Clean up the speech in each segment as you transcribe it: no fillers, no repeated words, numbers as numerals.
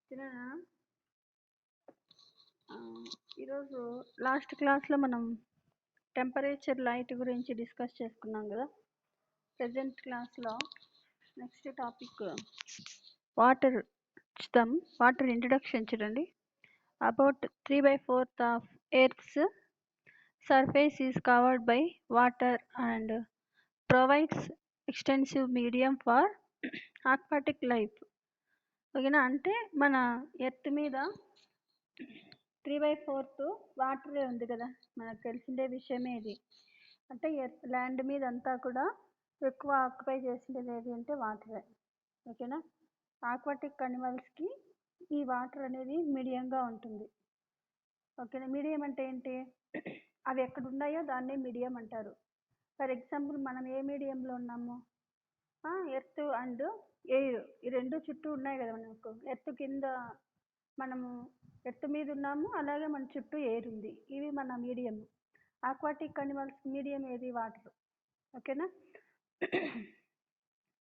తిననా ఈరోజు లాస్ట్ క్లాస్లో మనం టెంపరేచర్ లైట్ గురించి డిస్కస్ చేసుకున్నాం కదా. ప్రజెంట్ క్లాస్లో నెక్స్ట్ టాపిక్ వాటర్ చూద్దాం. వాటర్ ఇంట్రడక్షన్ చూడండి. About 3/4 of earth's surface is covered by water and provides extensive medium for aquatic life. ఓకేనా, అంటే మన ఎర్త్ మీద 3/4 వాటరే ఉంది కదా, మనకు తెలిసిందే విషయమే ఇది. అంటే ఎర్త్ ల్యాండ్ మీద అంతా కూడా ఎక్కువ ఆక్యుపై చేసిండేది ఏది అంటే వాటరే. ఓకేనా, ఆక్వాటిక్ అనిమల్స్కి ఈ వాటర్ అనేది మీడియంగా ఉంటుంది. ఓకేనా, మీడియం అంటే ఏంటి, అవి ఎక్కడ ఉన్నాయో దాన్నే మీడియం అంటారు. ఫర్ ఎగ్జాంపుల్ మనం ఏ మీడియంలో ఉన్నాము, ఎర్త్ అండ్ ఎయిర్, ఈ రెండు చుట్టూ ఉన్నాయి కదా మనకు. ఎర్త్ కింద మనము ఎర్త్ మీద ఉన్నాము, అలాగే మన చుట్టూ ఎయిర్ ఉంది. ఇవి మన మీడియం. ఆక్వాటిక్ అనిమల్స్ మీడియం ఏది, వాటర్. ఓకేనా.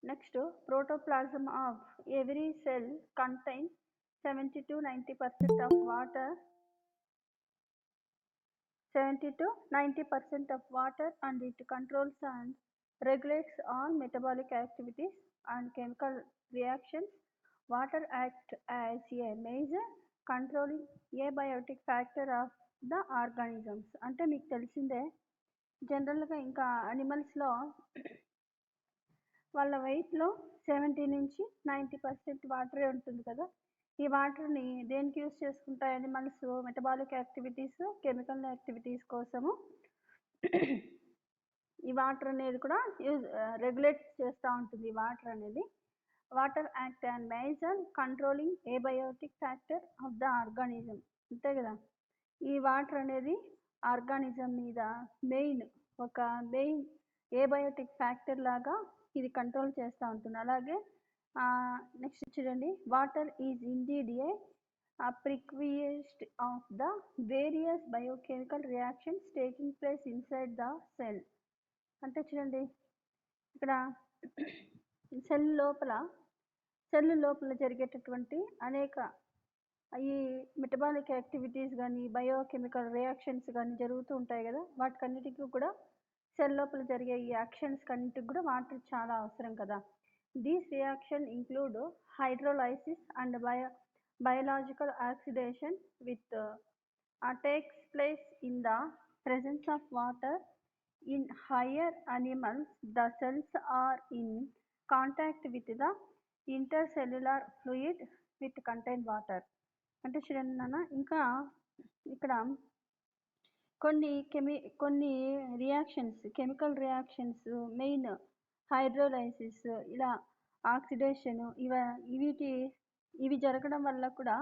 Next, protoplasm of every cell contain 70 to 90% of water 70 to 90% of water, and it controls and regulates all metabolic activities and chemical reactions. Water acts as a major controlling abiotic factor of the organisms. అంటే మీకు తెలిసిందే, జనరల్గా ఇంకా అనిమల్స్లో వాళ్ళ వెయిట్లో 70 నుంచి 90% వాటరే ఉంటుంది కదా. ఈ వాటర్ని దేనికి యూజ్ చేసుకుంటాయి animals? Metabolic activities, chemical activities కోసము ఈ వాటర్ అనేది కూడా రెగ్యులేట్ చేస్తూ ఉంటుంది. ఈ వాటర్ అనేది water act and major controlling abiotic factor of the organism. అంతే కదా, ఈ వాటర్ అనేది ఆర్గానిజం మీద ఒక మెయిన్ ఏబయోటిక్ ఫ్యాక్టర్ లాగా ఇది కంట్రోల్ చేస్తూ ఉంటుంది. అలాగే నెక్స్ట్ చూడండి, water is indeed A precursor of the various biochemical reactions taking place inside the cell. అంటే చూడండి, ఇక్కడ సెల్ లోపల జరిగేటటువంటి అనేక ఈ మెటబాలిక్ యాక్టివిటీస్ కానీ బయోకెమికల్ రియాక్షన్స్ కానీ జరుగుతూ ఉంటాయి కదా. వాటికన్నిటికీ కూడా సెల్ లోపల జరిగే ఈ యాక్షన్స్ కన్నిటికి కూడా వాటర్ చాలా అవసరం కదా. These reaction include hydrolysis and biological oxidation with takes place in the presence of water. In higher animals, the cells are in contact with the intercellular fluid with contain water. అంటే చూడండి నాన్న, ఇంకా ఇక్కడ కొన్ని reactions, chemical reactions, main hydrolysis, ఇలా oxidation, ఇవి జరగడం వల్ల కూడా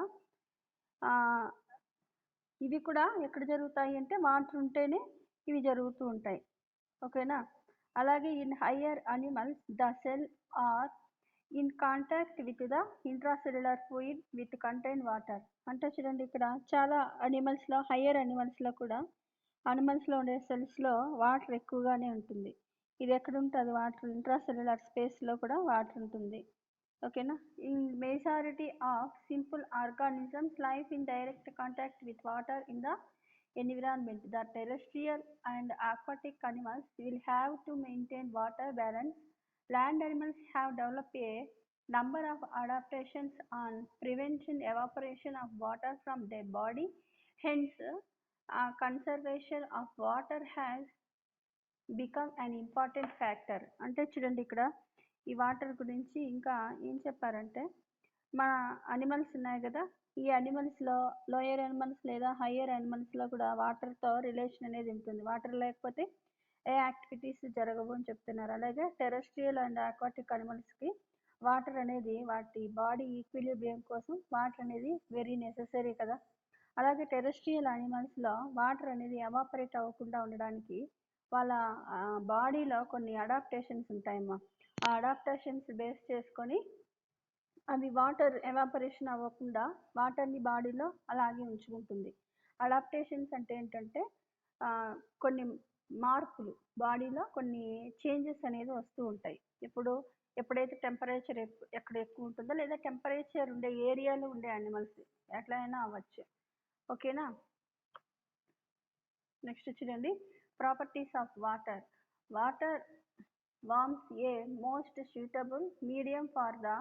ఇవి కూడా ఎక్కడ జరుగుతాయి అంటే వాటర్ ఉంటేనే ఇవి జరుగుతూ ఉంటాయి. ఓకేనా, అలాగే in higher animals the cell are in contact with the intracellular fluid with contain water. అంటే చూడండి, ఇక్కడ చాలా అనిమల్స్లో, హయ్యర్ అనిమల్స్లో కూడా, అనిమల్స్లో ఉండే సెల్స్లో వాటర్ ఎక్కువగానే ఉంటుంది. ఇది ఎక్కడ ఉంటుంది, వాటర్ ఇంట్రాసెల్యులర్ స్పేస్లో కూడా వాటర్ ఉంటుంది. ఓకేనా, in majority of simple organisms life in direct contact with water in the environment. The terrestrial and aquatic animals will have to maintain water balance. Land animals have developed a number of adaptations on prevention evaporation of water from their body. Hence, conservation of water has become an important factor. అంటే చూడండి, ఇక్కడ ఈ water గురించి ఇంకా ఏం చెప్పారంటే, మన animals ఉన్నాయి కదా, ఈ అనిమల్స్లో లోయర్ అనిమల్స్ లేదా హయ్యర్ అనిమల్స్లో కూడా వాటర్తో రిలేషన్ అనేది ఉంటుంది. వాటర్ లేకపోతే ఏ యాక్టివిటీస్ జరగవు అని చెప్తున్నారు. అలాగే టెరెస్ట్రియల్ అండ్ ఆక్వాటిక్ అనిమల్స్కి వాటర్ అనేది వాటి బాడీ ఈక్విలిబ్రియం కోసం వాటర్ అనేది వెరీ నెససరీ కదా. అలాగే టెరెస్ట్రియల్ అనిమల్స్లో వాటర్ అనేది ఎవాపరేట్ అవ్వకుండా ఉండడానికి వాళ్ళ బాడీలో కొన్ని అడాప్టేషన్స్ ఉంటాయమ్మా. ఆ అడాప్టేషన్స్ బేస్ చేసుకొని అవి వాటర్ ఎవాపరేషన్ అవ్వకుండా వాటర్ని బాడీలో అలాగే ఉంచుకుంటుంది. అడాప్టేషన్స్ అంటే ఏంటంటే కొన్ని మార్పులు, బాడీలో కొన్ని చేంజెస్ అనేది వస్తూ ఉంటాయి. ఇప్పుడు ఎప్పుడైతే టెంపరేచర్ ఎక్కడ ఎక్కువ ఉంటుందో లేదా టెంపరేచర్ ఉండే ఏరియాలో ఉండే యానిమల్స్ ఎట్లా అయినా అవ్వచ్చు. ఓకేనా. నెక్స్ట్ చూడండి, properties of water. Water forms a most suitable medium for the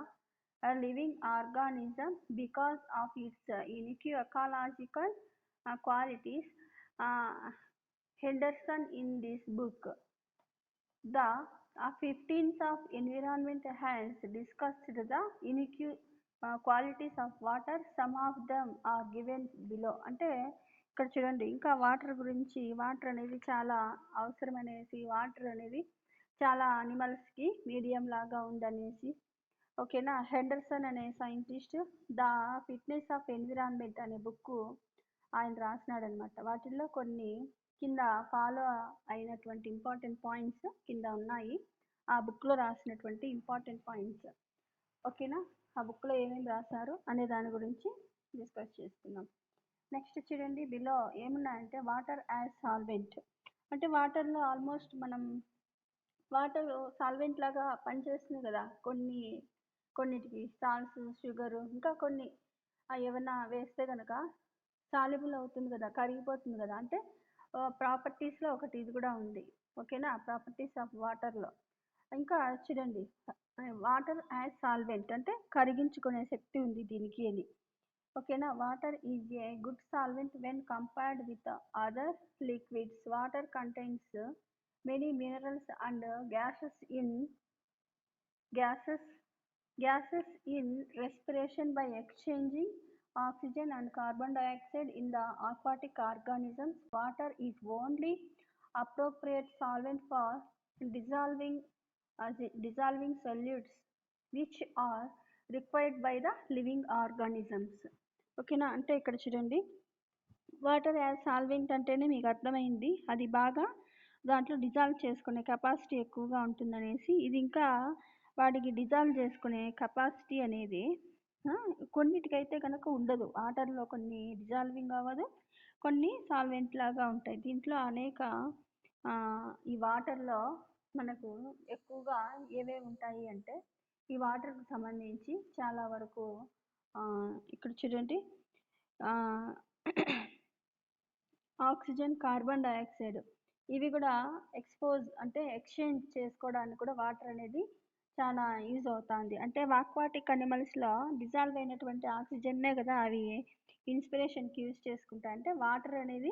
living organism because of its unique ecological qualities. Henderson in this book, the 15th of environment, has discussed the unique qualities of water. Some of them are given below. అంటే ఇక్కడ చూడండి, ఇంకా water గురించి, water అనేది చాలా అవసరం అనేసి, water అనేది చాలా అనిమల్స్కి మీడియం లాగా ఉందనేసి. ఓకేనా. హెండర్సన్ అనే scientist the fitness of environment అనే బుక్ ఆయన రాసినాడు అనమాట. వాటిల్లో కొన్ని కింద ఫాలో అయినటువంటి ఇంపార్టెంట్ పాయింట్స్ కింద ఉన్నాయి, ఆ బుక్లో రాసినటువంటి ఇంపార్టెంట్ పాయింట్స్. ఓకేనా. ఆ బుక్లో ఏమేమి రాశారు అనే దాని గురించి డిస్కస్ చేసుకుందాం. నెక్స్ట్ చూడండి, బిలో ఏమున్నాయంటే వాటర్ యాజ్ సాల్వెంట్. అంటే వాటర్లో ఆల్మోస్ట్ మనం వాటర్ సాల్వెంట్ లాగా పనిచేస్తుంది కదా, కొన్నిటికి సాల్ట్స్, షుగరు, ఇంకా కొన్ని ఏమన్నా వేస్తే కనుక సాల్యుబుల్ అవుతుంది కదా, కరిగిపోతుంది కదా. అంటే ప్రాపర్టీస్లో ఒకటి ఇది కూడా ఉంది. ఓకేనా. ప్రాపర్టీస్ ఆఫ్ వాటర్లో ఇంకా చూడండి, వాటర్ యాజ్ సాల్వెంట్ అంటే కరిగించుకునే శక్తి ఉంది దీనికి అని. ఓకేనా. Water is a good solvent when compared with other liquids. Water contains many minerals and gases in respiration by exchanging oxygen and carbon dioxide in the aquatic organisms. Water is only appropriate solvent for dissolving solutes which are required by the living organisms. ఓకేనా. అంటే ఇక్కడ చూడండి, water as solvent అంటేనే మీకు అర్థమైంది, అది బాగా దాంట్లో డిజాల్వ్ చేసుకునే కెపాసిటీ ఎక్కువగా ఉంటుందనేసి. ఇది ఇంకా వాటికి డిజాల్వ్ చేసుకునే కెపాసిటీ అనేది కొన్నిటికైతే కనుక ఉండదు. వాటర్లో కొన్ని డిజాల్వింగ్ అవ్వదు, కొన్ని సాల్వెంట్ లాగా ఉంటాయి. దీంట్లో అనేక ఈ వాటర్లో మనకు ఎక్కువగా ఏవేవి ఉంటాయి అంటే, ఈ వాటర్కి సంబంధించి చాలా వరకు ఇక్కడ చూడండి, ఆక్సిజన్, కార్బన్ డైఆక్సైడ్, ఇవి కూడా ఎక్స్చేంజ్ చేసుకోవడానికి కూడా వాటర్ అనేది చాలా యూజ్ అవుతుంది. అంటే ఆక్వాటిక్ అనిమల్స్లో డిజాల్వ్ అయినటువంటి ఆక్సిజన్నే కదా అవి ఇన్స్పిరేషన్కి యూజ్ చేసుకుంటాయి. అంటే వాటర్ అనేది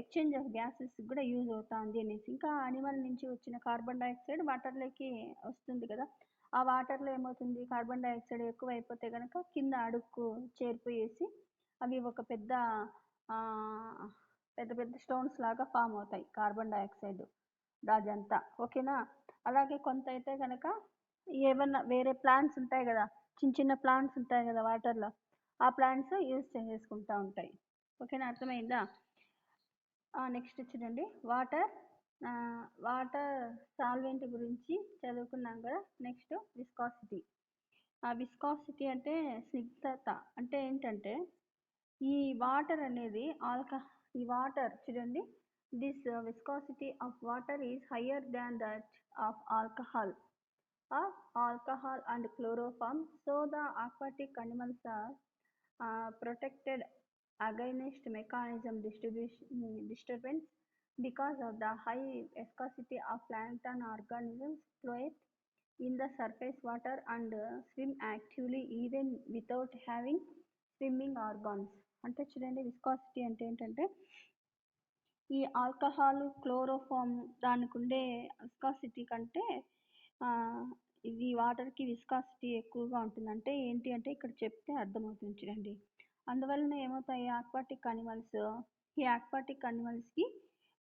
ఎక్స్చేంజ్ ఆఫ్ గ్యాసెస్ కూడా యూజ్ అవుతుంది అనేసి. ఇంకా అనిమల్ నుంచి వచ్చిన కార్బన్ డైఆక్సైడ్ వాటర్లోకి వస్తుంది కదా, ఆ వాటర్లో ఏమవుతుంది, కార్బన్ డైఆక్సైడ్ ఎక్కువ అయిపోతే కనుక కింద అడుక్కు చేరిపోయేసి అవి ఒక పెద్ద స్టోన్స్ లాగా ఫామ్ అవుతాయి, కార్బన్ డైఆక్సైడ్ అదంతా. ఓకేనా. అలాగే కొంత అయితే కనుక ఏమన్నా వేరే ప్లాంట్స్ ఉంటాయి కదా, చిన్న ప్లాంట్స్ ఉంటాయి కదా వాటర్లో, ఆ ప్లాంట్స్ యూజ్ చేసుకుంటూ ఉంటాయి. ఓకేనా. అర్థమైందా. నెక్స్ట్ చూడండి, వాటర్ సాల్వెంట్ గురించి చదువుకున్నాం కదా. Next viscosity. విస్కాసిటీ అంటే స్నిగ్ధత. అంటే ఏంటంటే ఈ వాటర్ అనేది ఈ వాటర్ చూడండి, this viscosity of water is higher than that of alcohol and chloroform. So the aquatic animals are protected against mechanism disturbance because of the high viscosity of plankton organisms float in the surface water and swim actively even without having swimming organs. అంటే చూడండి, viscosity అంటే ఏంటంటే ఈ alcohol, chloroform దానికి ఉండే viscosity కంటే ఇది వాటర్కి విస్కాసిటీ ఎక్కువగా ఉంటుంది. అంటే ఏంటి అంటే ఇక్కడ చెప్తే అర్థమవుతుంది చూడండి. అందువలన ఏమవుతాయి, ఈ ఆక్వాటిక్ అనిమల్స్కి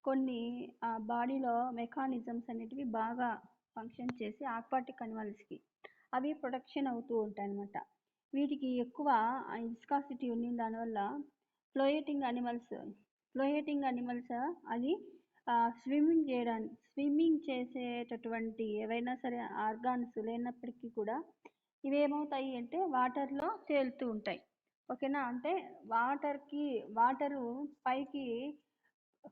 కొన్ని బాడీలో మెకానిజమ్స్ అనేటివి బాగా ఫంక్షన్ చేసి ఆక్వాటిక్ అనిమల్స్కి అవి ప్రొటెక్షన్ అవుతూ ఉంటాయి అన్నమాట. వీటికి ఎక్కువ విస్కాసిటీ ఉన్న దానివల్ల ఫ్లోయేటింగ్ అనిమల్స్ అది స్విమ్మింగ్ చేసేటటువంటి ఏవైనా సరే ఆర్గాన్స్ లేనప్పటికీ కూడా ఇవేమవుతాయి అంటే వాటర్లో తేలుతూ ఉంటాయి. ఓకేనా. అంటే వాటరు పైకి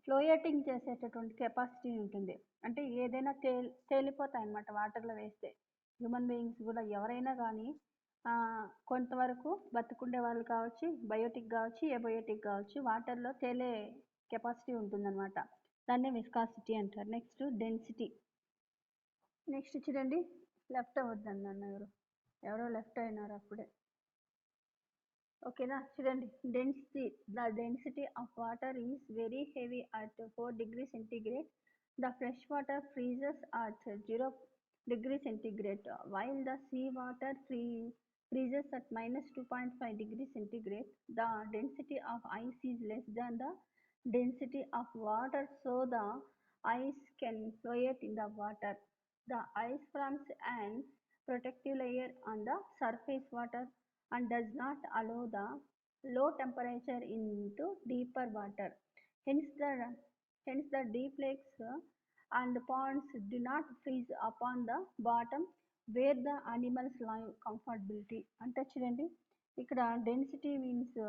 ఫ్లోయేటింగ్ చేసేటటువంటి కెపాసిటీ ఉంటుంది. అంటే ఏదైనా తేలిపోతాయి అన్నమాట వాటర్లో వేస్తే. హ్యూమన్ బీయింగ్స్ కూడా ఎవరైనా కానీ కొంతవరకు బతుకుండే వాళ్ళు కావచ్చు, బయోటిక్ కావచ్చు, ఏబయోటిక్ కావచ్చు, వాటర్లో తేలే కెపాసిటీ ఉంటుందన్నమాట. దాన్నే విస్కాసిటీ అంటారు. Next density. నెక్స్ట్ చూడండి, లెఫ్ట్ అవ్వద్దండి అన్న ఎవరో లెఫ్ట్ అయినారు అప్పుడే. ఓకేనా, చూడండి density. The density of water is very heavy at 4 degrees centigrade. The fresh water freezes at 0 degrees centigrade, while the sea water freezes at -2.5 degrees centigrade. The density of ice is less than the density of water, so the ice can float in the water. The ice forms an protective layer on the surface water and does not allow the low temperature into deeper water. Hence the deep lakes and ponds do not freeze upon the bottom where the animals live comfortability. అంటే చూడండి, ఇక్కడ density means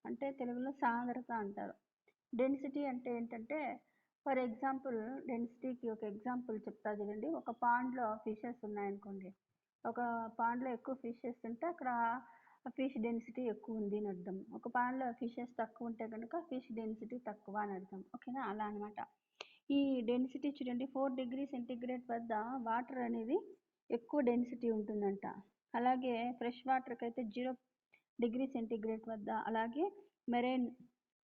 అంటే తెలుగులో సాంద్రత అంటారు. Density అంటే ఏంటంటే, for example డెన్సిటీకి ఒక ఎగ్జాంపుల్ చెప్తా చూడండి. ఒక పాండ్లో ఫిషెస్ ఉన్నాయనుకోండి, ఒక పాండ్లో ఎక్కువ ఫిషెస్ ఉంటే అక్కడ ఫిష్ డెన్సిటీ ఎక్కువ ఉంది అని అర్థం. ఒక పాండ్లో ఫిషెస్ తక్కువ ఉంటే కనుక ఫిష్ డెన్సిటీ తక్కువ అని అర్థం. ఓకేనా, అలా అనమాట. ఈ డెన్సిటీ చూడండి, 4 degrees centigrade వద్ద వాటర్ అనేది ఎక్కువ డెన్సిటీ ఉంటుందంట. అలాగే ఫ్రెష్ వాటర్కి అయితే 0 degrees centigrade వద్ద, అలాగే మెరైన్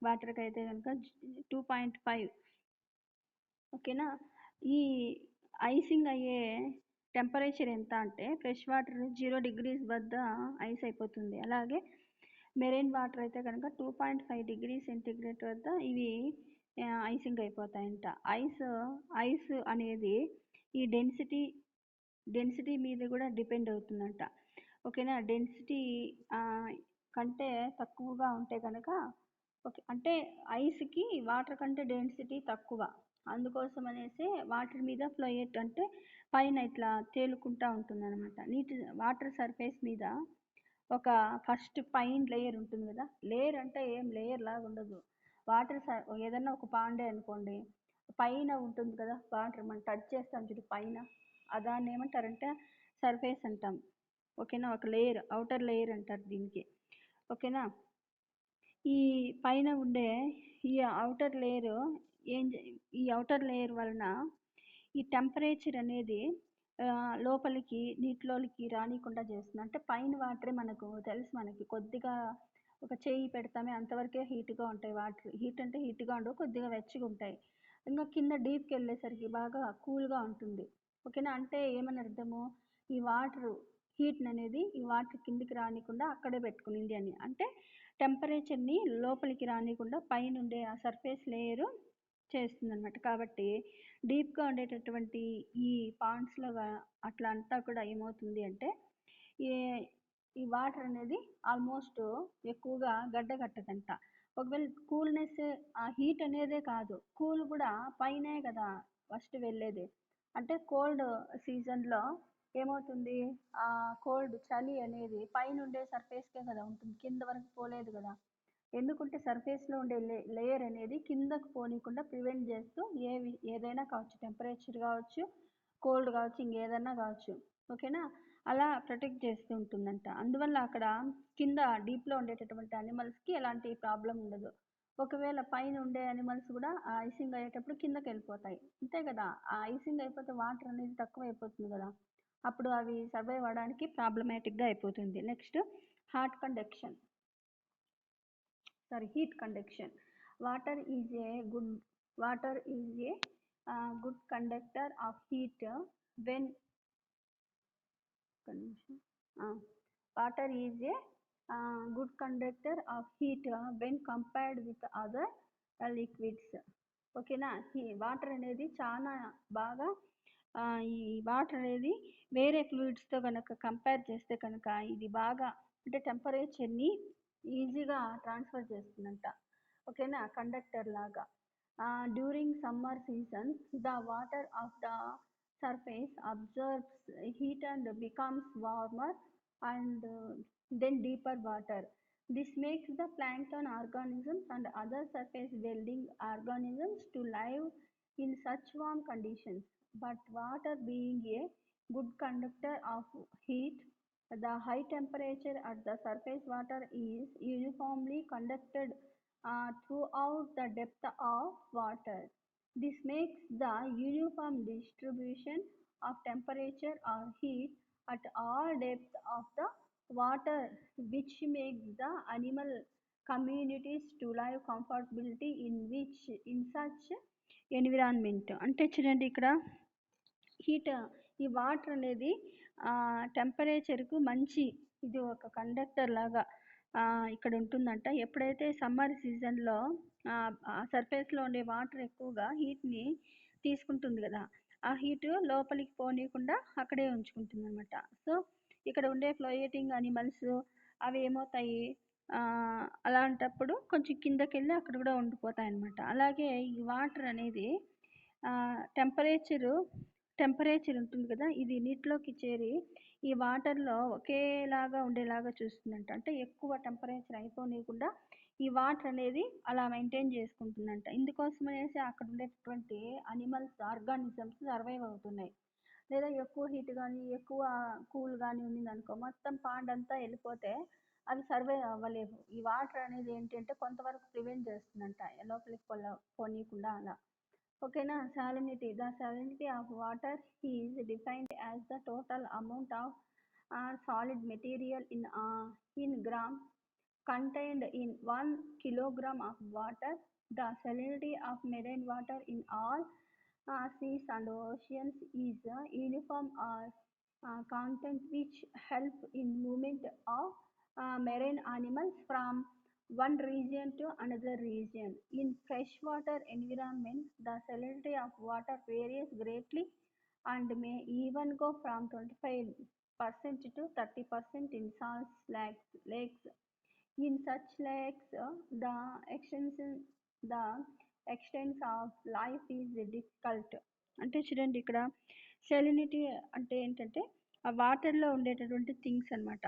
వాటర్కి అయితే కనుక 2.5. ఓకేనా, ఈ ఐసింగ్ అయ్యే టెంపరేచర్ ఎంత అంటే ఫ్రెష్ వాటర్ 0 degrees వద్ద ఐస్ అయిపోతుంది. అలాగే మెరైన్ వాటర్ అయితే కనుక 2.5 degrees centigrade వద్ద ఇవి ఐసింగ్ అయిపోతాయంట. ఐస్ అనేది ఈ డెన్సిటీ మీద కూడా డిపెండ్ అవుతుందంట. ఓకేనా, డెన్సిటీ కంటే తక్కువగా ఉంటే కనుక ఓకే, అంటే ఐస్కి వాటర్ కంటే డెన్సిటీ తక్కువ, అందుకోసం అనేసి వాటర్ మీద ఫ్లోయట్ అంటే పైన ఇట్లా తేలుకుంటూ ఉంటుంది అనమాట. వాటర్ సర్ఫేస్ మీద ఒక ఫస్ట్ పైన లేయర్ ఉంటుంది కదా. లేయర్ అంటే ఏం లేయర్ లాగా ఉండదు. వాటర్ ఏదన్నా ఒక పాండే అనుకోండి, పైన ఉంటుంది కదా వాటర్, మనం టచ్ చేస్తాం చూడు పైన, దాన్ని ఏమంటారంటే సర్ఫేస్ అంటాం. ఓకేనా, ఒక లేయర్, అవుటర్ లేయర్ అంటారు దీనికి. ఓకేనా, ఈ పైన ఉండే ఈ అవుటర్ లేయర్ వలన ఈ టెంపరేచర్ అనేది లోపలికి నీటిలోకి రానికుండా చేస్తుంది. అంటే పైన వాటరే మనకు తెలుసు, మనకి కొద్దిగా ఒక చేయి పెడతామే అంతవరకే హీట్గా ఉంటాయి వాటర్. హీట్ అంటే హీట్గా ఉండవు, కొద్దిగా వెచ్చగా ఉంటాయి. ఇంకా కింద డీప్కి వెళ్ళేసరికి బాగా కూల్గా ఉంటుంది. ఓకేనా, అంటే ఏమని అర్థము, ఈ వాటర్ హీట్ అనేది ఈ వాటర్ కిందికి రానికుండా అక్కడే పెట్టుకునింది అని. అంటే టెంపరేచర్ని లోపలికి రానికుండా పైన ఉండే ఆ సర్ఫేస్ లేయరు చేస్తుంది అనమాట. కాబట్టి డీప్గా ఉండేటటువంటి ఈ పాండ్స్లో అట్లా అంతా కూడా ఏమవుతుంది అంటే ఈ వాటర్ అనేది ఆల్మోస్ట్ ఎక్కువగా గడ్డ కట్టదంట. ఒకవేళ కూల్నెస్, ఆ హీట్ అనేదే కాదు, కూల్ కూడా పైనే కదా ఫస్ట్ వెళ్ళేది. అంటే కోల్డ్ సీజన్లో ఏమవుతుంది, ఆ కోల్డ్ చలి అనేది పైన ఉండే సర్ఫేస్కే కదా ఉంటుంది, కింద వరకు పోలేదు కదా. ఎందుకంటే సర్ఫేస్లో ఉండే లేయర్ అనేది కిందకు పోనీకుండా ప్రివెంట్ చేస్తూ ఏదైనా కావచ్చు, టెంపరేచర్ కావచ్చు, కోల్డ్ కావచ్చు, ఇంకేదన్నా కావచ్చు. ఓకేనా, అలా ప్రొటెక్ట్ చేస్తూ ఉంటుందంట. అందువల్ల అక్కడ కింద డీప్లో ఉండేటటువంటి అనిమల్స్కి ఎలాంటి ప్రాబ్లం ఉండదు. ఒకవేళ పైన ఉండే అనిమల్స్ కూడా ఆ ఐసింగ్ అయ్యేటప్పుడు కిందకి వెళ్ళిపోతాయి, అంతే కదా. ఆ ఐసింగ్ అయిపోతే వాటర్ అనేది తక్కువ అయిపోతుంది కదా, అప్పుడు అవి సర్వైవ్ అవ్వడానికి ప్రాబ్లమాటిక్గా అయిపోతుంది. Next heat conduction. Water is a good conductor of heat when water is a good conductor of heat when compared with other liquids. ఓకేనా, ఈ వాటర్ అనేది చాలా బాగా ఈ వాటర్ అనేది వేరే ఫ్లూయిడ్స్తో కనుక కంపేర్ చేస్తే కనుక ఇది బాగా అంటే టెంపరేచర్ని ఈజీగా ట్రాన్స్ఫర్ చేస్తుందంట. ఓకేనా, కండక్టర్ లాగా. During summer season the water of the surface absorbs heat and becomes warmer and then deeper water. This makes the plankton organisms and other surface dwelling organisms to live in such warm conditions. But water being a good conductor of heat. The high temperature at the surface water is uniformly conducted throughout the depth of water. This makes the uniform distribution of temperature or heat at all depths of the water, which makes the animal communities to live comfortability in such environment. అంటే చూడండి ఇక్కడ heat ఈ water అనేది టెంపరేచర్కు మంచి ఇది ఒక conductor లాగా ఇక్కడ ఉంటుందంట. ఎప్పుడైతే సమ్మర్ సీజన్లో సర్ఫేస్లో ఉండే వాటర్ ఎక్కువగా హీట్ని తీసుకుంటుంది కదా, ఆ హీట్ లోపలికి పోనీయకుండా అక్కడే ఉంచుకుంటుంది అనమాట. సో ఇక్కడ ఉండే ఫ్లోయేటింగ్ అనిమల్స్ అవి ఏమవుతాయి, అలాంటప్పుడు కొంచెం కిందకి వెళ్ళి అక్కడ కూడా ఉండిపోతాయి అన్నమాట. అలాగే ఈ వాటర్ అనేది టెంపరేచర్ ఉంటుంది కదా, ఇది నీటిలోకి చేరి ఈ వాటర్లో ఒకేలాగా ఉండేలాగా చూస్తుందంట. అంటే ఎక్కువ టెంపరేచర్ అయిపోనీయకుండా ఈ వాటర్ అనేది అలా మెయింటైన్ చేసుకుంటుందంట. ఇందుకోసం అనేసి అక్కడ ఉండేటటువంటి అనిమల్స్ ఆర్గానిజమ్స్ సర్వైవ్ అవుతున్నాయి. లేదా ఎక్కువ హీట్ కానీ ఎక్కువ కూల్ కానీ ఉన్నిందనుకో, మొత్తం పాండ్ అంతా వెళ్ళిపోతే అవి సర్వైవ్ అవ్వలేవు. ఈ వాటర్ అనేది ఏంటంటే కొంతవరకు ప్రివెంట్ చేస్తుందంట లోపలికి పోనీయకుండా అలా. ఓకేనా. salinity, the salinity of water is defined as the total amount of solid material in grams contained in 1 kilogram of water. The salinity of marine water in all seas and oceans is uniform or constant, which help in movement of marine animals from one region to another region. In freshwater environment, the salinity of water varies greatly and may even go from 25% to 30% in salt lakes. In such lakes, the extent of life is difficult. అంటే చూడండి ఇక్కడ salinity అంటే ఏంటంటే ఆ వాటర్లో ఉండేటటువంటి things అనమాట.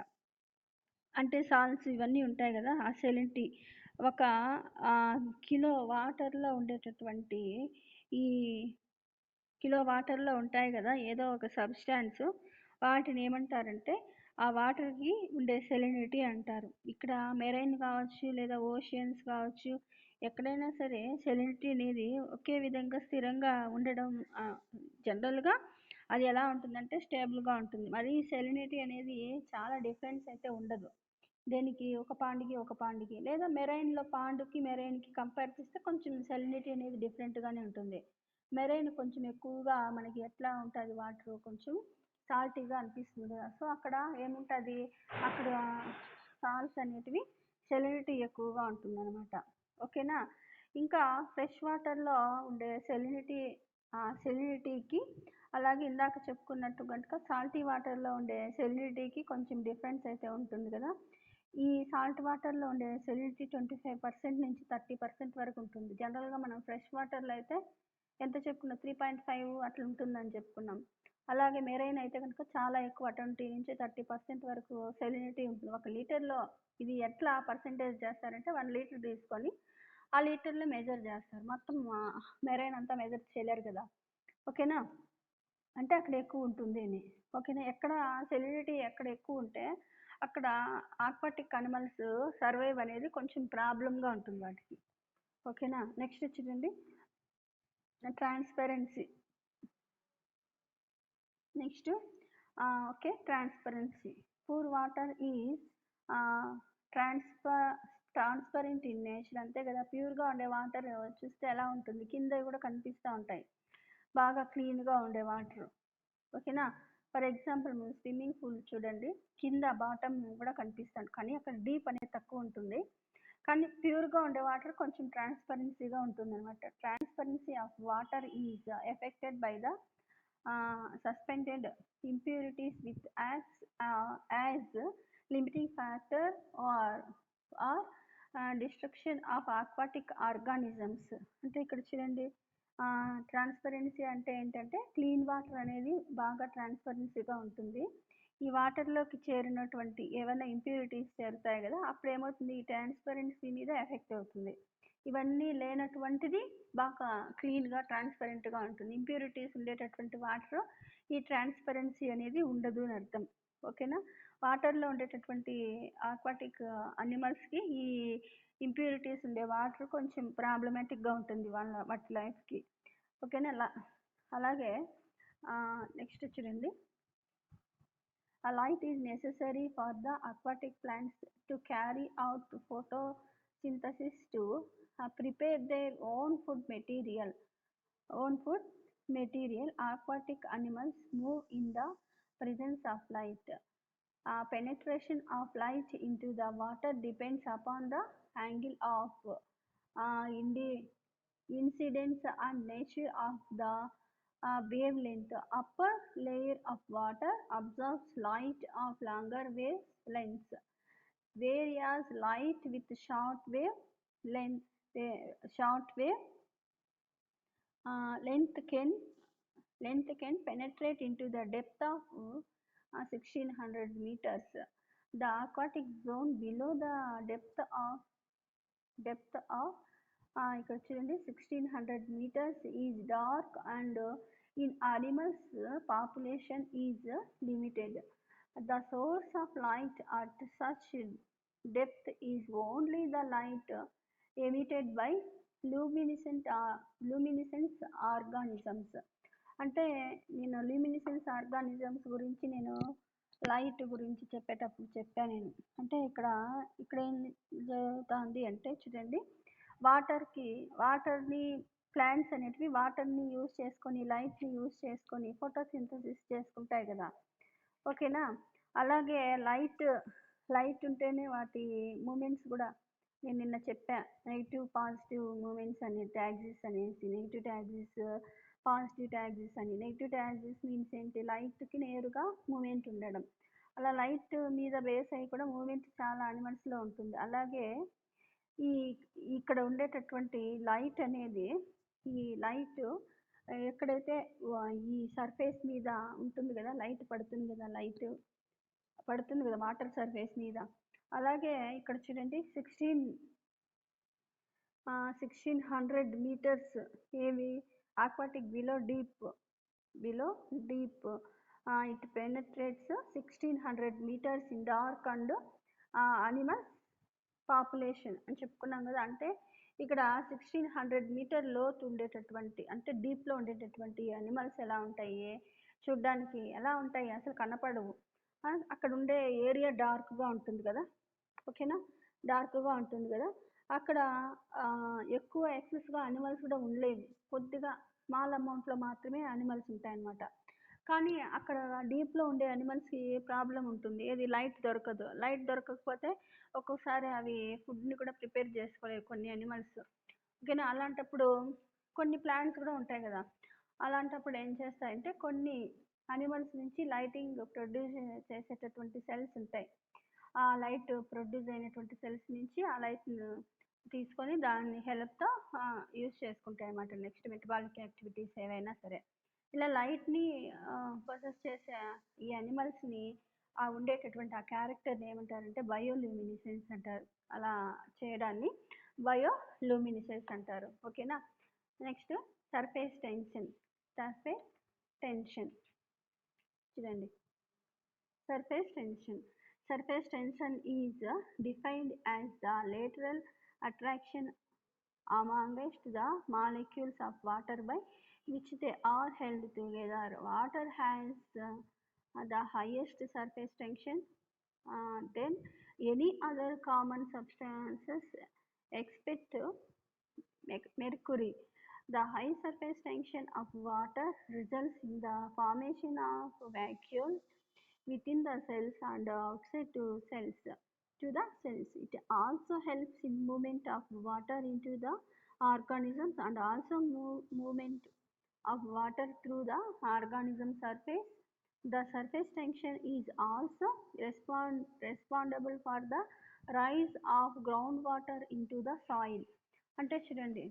అంటే సాల్ట్స్ ఇవన్నీ ఉంటాయి కదా, ఆ సెలినిటీ ఒక కిలో వాటర్లో ఉండేటటువంటి ఈ కిలో వాటర్లో ఉంటాయి కదా ఏదో ఒక సబ్స్టాన్స్, వాటిని ఏమంటారంటే ఆ వాటర్కి ఉండే సెలినిటీ అంటారు. ఇక్కడ మెరైన్ కావచ్చు లేదా ఓషియన్స్ కావచ్చు, ఎక్కడైనా సరే సెలినిటీ అనేది ఒకే విధంగా స్థిరంగా ఉండడం జనరల్గా అది ఎలా ఉంటుందంటే స్టేబుల్గా ఉంటుంది. మరి సెలినిటీ అనేది చాలా డిఫరెన్స్ అయితే ఉండదు దేనికి, ఒక పాండ్కి లేదా మెరైన్లో పాండ్కి మెరైన్కి కంపేర్ చేస్తే కొంచెం సెలినిటీ అనేది డిఫరెంట్గానే ఉంటుంది. మెరైన్ కొంచెం ఎక్కువగా మనకి ఎట్లా ఉంటుంది, వాటర్ కొంచెం సాల్టీగా అనిపిస్తుంది కదా. సో అక్కడ ఏముంటుంది, అక్కడ సాల్ట్స్ అనేటివి సెలినిటీ ఎక్కువగా ఉంటుంది అనమాట. ఓకేనా. ఇంకా ఫ్రెష్ వాటర్లో ఉండే సెలినిటీకి అలాగే ఇందాక చెప్పుకున్నట్టు కనుక సాల్టీ వాటర్లో ఉండే సెలినిటీకి కొంచెం డిఫరెన్స్ అయితే ఉంటుంది కదా. ఈ సాల్ట్ వాటర్లో ఉండే సెలినిటీ 25% నుంచి 30% వరకు ఉంటుంది. జనరల్గా మనం ఫ్రెష్ వాటర్లో అయితే ఎంత చెప్పుకున్నాం, 3.5 అట్లా ఉంటుందని చెప్పుకున్నాం. అలాగే మెరైన్ అయితే కనుక చాలా ఎక్కువ 20 నుంచి 30% వరకు సెలినిటీ ఉంటుంది. 1 లీటర్లో ఇది ఎట్లా పర్సెంటేజ్ చేస్తారంటే 1 లీటర్ తీసుకొని ఆ లీటర్లో మెజర్ చేస్తారు. మొత్తం మెరైన్ అంతా మెజర్ చేయలేరు కదా. ఓకేనా. అంటే అక్కడ ఎక్కువ ఉంటుంది అని. ఓకేనా. ఎక్కడ సెలినిటీ ఎక్కడ ఎక్కువ ఉంటే అక్కడ ఆక్వాటిక్ అనిమల్స్ సర్వైవ్ అనేది కొంచెం ప్రాబ్లంగా ఉంటుంది వాటికి. ఓకేనా. నెక్స్ట్ చూడండి transparency. Next okay, transparency. Poor water is transparent in nature. అంతే కదా, ప్యూర్గా ఉండే వాటర్ చూస్తే ఎలా ఉంటుంది, కింద కూడా కనిపిస్తూ ఉంటాయి బాగా క్లీన్గా ఉండే వాటర్. ఓకేనా. ఫర్ ఎగ్జాంపుల్ మీరు స్విమ్మింగ్ పూల్ చూడండి, కింద బాటమ్ కూడా కనిపిస్తాను, కానీ అక్కడ డీప్ అనేది తక్కువ ఉంటుంది. కానీ ప్యూర్గా ఉండే వాటర్ కొంచెం ట్రాన్స్పరెన్సీగా ఉంటుంది అనమాట. Transparency of water is affected by the suspended impurities with as limiting factor or destruction of aquatic organisms. అంటే ఇక్కడ చూడండి ట్రాన్స్పరెన్సీ అంటే ఏంటంటే క్లీన్ వాటర్ అనేది బాగా ట్రాన్స్పరెన్సీగా ఉంటుంది. ఈ వాటర్లోకి చేరినటువంటి ఏమైనా ఇంప్యూరిటీస్ చేరుతాయి కదా, అప్పుడు ఏమవుతుంది, ఈ ట్రాన్స్పరెన్సీ మీద ఎఫెక్ట్ అవుతుంది. ఇవన్నీ లేనటువంటిది బాగా క్లీన్గా ట్రాన్స్పరెంట్గా ఉంటుంది. ఇంప్యూరిటీస్ ఉండేటటువంటి వాటర్ ఈ ట్రాన్స్పరెన్సీ అనేది ఉండదు అని అర్థం. ఓకేనా. వాటర్లో ఉండేటటువంటి ఆక్వాటిక్ అనిమల్స్కి ఈ ఇంప్యూరిటీస్ ఉండే వాటర్ కొంచెం ప్రాబ్లమాటిక్గా ఉంటుంది వాటి లైఫ్కి. ఓకేనా. అలాగే నెక్స్ట్ చూడండి. A light is necessary for the aquatic plants to carry out photosynthesis to prepare their own food material. Aquatic animals move in the presence of light. Penetration of light into the water depends upon the angle of incidence and nature of the wavelength. Upper layer of water absorbs light of longer wavelengths, whereas light with short wave length can penetrate into the depth of 1600 meters. The aquatic zone below the depth of ఇక్కడ చూడండి 1600 meters is dark and in animals population is limited. The source of light at such depth is only the light emitted by luminescence organisms. అంటే నేను luminescence organisms గురించి నేను light గురించి చెప్పేటప్పుడు చెప్పాను నేను. అంటే ఇక్కడ ఏం జరుగుతుంది అంటే చూడండి, వాటర్ని ప్లాంట్స్ అనేటివి వాటర్ని యూజ్ చేసుకొని లైట్ని యూజ్ చేసుకొని ఫోటోసింథసిస్ చేసుకుంటాయి కదా. ఓకేనా. అలాగే లైట్ ఉంటేనే వాటి మూమెంట్స్ కూడా నేను నిన్న చెప్పా, నెగిటివ్ పాజిటివ్ మూమెంట్స్ అని ట్యాక్సిస్ అనేసి, నెగిటివ్ ట్యాక్సిస్ పాజిటివ్ ట్యాక్సిస్ అని. నెగిటివ్ ట్యాక్సిస్ మీన్స్ ఏంటి, లైట్కి నేరుగా మూమెంట్ ఉండడం. అలా లైట్ మీద బేస్ అయ్యి కూడా మూమెంట్ చాలా అనిమల్స్లో ఉంటుంది. అలాగే ఇక్కడ ఉండేటటువంటి లైట్ అనేది, ఈ లైట్ ఎక్కడైతే ఈ సర్ఫేస్ మీద ఉంటుంది కదా, లైట్ పడుతుంది కదా, వాటర్ సర్ఫేస్ మీద. అలాగే ఇక్కడ చూడండి 1600 meters ఏవి aquatic below deep it penetrates 1600 meters in dark and animal population అని చెప్పుకున్నాం కదా. అంటే ఇక్కడ 1600 మీటర్ లోతు ఉండేటటువంటి, అంటే డీప్లో ఉండేటటువంటి అనిమల్స్ ఎలా ఉంటాయి, చూడ్డానికి ఎలా ఉంటాయి, అసలు కనపడవు. అక్కడ ఉండే ఏరియా డార్క్గా ఉంటుంది కదా. ఓకేనా. డార్క్గా ఉంటుంది కదా. అక్కడ ఎక్కువ ఎక్సెస్గా అనిమల్స్ కూడా ఉండలేవు. కొద్దిగా స్మాల్ అమౌంట్లో మాత్రమే అనిమల్స్ ఉంటాయన్నమాట. కానీ అక్కడ డీప్లో ఉండే అనిమల్స్కి ప్రాబ్లం ఉంటుంది, ఏది లైట్ దొరకదు. లైట్ దొరకకపోతే ఒక్కొక్కసారి అవి ఫుడ్ని కూడా ప్రిపేర్ చేసుకోలేవు కొన్ని అనిమల్స్. ఓకేనా. అలాంటప్పుడు కొన్ని ప్లాంట్స్ కూడా ఉంటాయి కదా, అలాంటప్పుడు ఏం చేస్తాయంటే కొన్ని అనిమల్స్ నుంచి లైటింగ్ ప్రొడ్యూస్ చేసేటటువంటి సెల్స్ ఉంటాయి. ఆ లైట్ ప్రొడ్యూస్ అయినటువంటి సెల్స్ నుంచి ఆ లైట్ తీసుకొని దాని హెల్ప్తో యూజ్ చేసుకుంటాయి అన్నమాట నెక్స్ట్ మెటబాలిక్ యాక్టివిటీస్ ఏవైనా సరే. ఇలా లైట్ని ప్రొసెస్ చేసే ఈ అనిమల్స్ని ఉండేటటువంటి ఆ క్యారెక్టర్ని ఏమంటారంటే బయోల్యూమినిసెన్స్ అంటారు. అలా చేయడాన్ని బయోల్యూమినిసెన్స్ అంటారు. ఓకేనా. నెక్స్ట్ సర్ఫేస్ టెన్షన్ చూడండి. Surface tension is defined as the lateral attraction amongst the molecules of water by which they are held together. Water has the highest surface tension than any other common substances except mercury. The high surface tension of water results in the formation of vacuoles within the cells and outside to the cells. It also helps in movement of water into the organisms and also movement of water through the organism surface. The surface tension is also responsible for the rise of groundwater into the soil. అంటే చూడండి,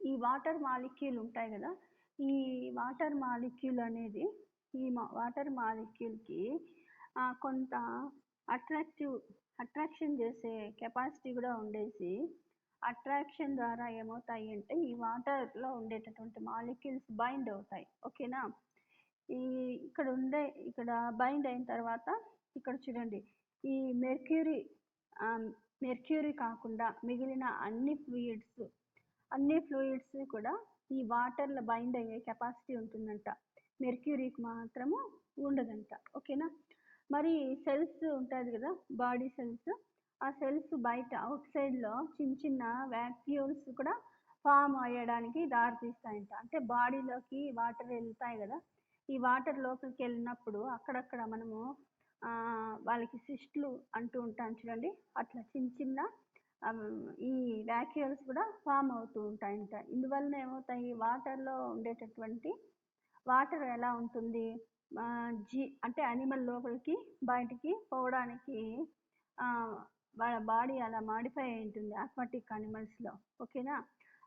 ఈ water molecule ఉంటాయి కదా, ఈ water molecule అనేది ఈ water మాలిక్యూల్కి కొంత attraction చేసే కెపాసిటీ కూడా ఉండేసి అట్రాక్షన్ ద్వారా ఏమవుతాయి అంటే ఈ వాటర్లో ఉండేటటువంటి మాలిక్యూల్స్ బైండ్ అవుతాయి. ఓకేనా? ఈ ఇక్కడ బైండ్ అయిన తర్వాత ఇక్కడ చూడండి, ఈ మెర్క్యూరీ కాకుండా మిగిలిన అన్ని ఫ్లూయిడ్స్ కూడా ఈ వాటర్లో బైండ్ అయ్యే కెపాసిటీ ఉంటుందంట, మెర్క్యూరీకి మాత్రము ఉండదంట. ఓకేనా? మరి సెల్స్ ఉంటుంది కదా, బాడీ సెల్స్, ఆ సెల్స్ బయట అవుట్ సైడ్లో చిన్న చిన్న వ్యాక్యూల్స్ కూడా ఫామ్ అయ్యడానికి దారితీస్తాయంట. అంటే బాడీలోకి వాటర్ వెళ్తాయి కదా, ఈ వాటర్ లోపలికి వెళ్ళినప్పుడు అక్కడక్కడ మనము వాళ్ళకి సిస్ట్లు అంటూ ఉంటాం చూడండి, అట్లా చిన్న చిన్న ఈ వ్యాక్యూల్స్ కూడా ఫామ్ అవుతూ ఉంటాయంట. ఇందువలన ఏమవుతాయి, వాటర్లో ఉండేటటువంటి వాటర్ ఎలా ఉంటుంది, అంటే యానిమల్ లోపలికి బయటికి పోవడానికి వాళ్ళ బాడీ అలా మాడిఫై అయి ఉంటుంది ఆక్వాటిక్ యానిమల్స్లో. ఓకేనా?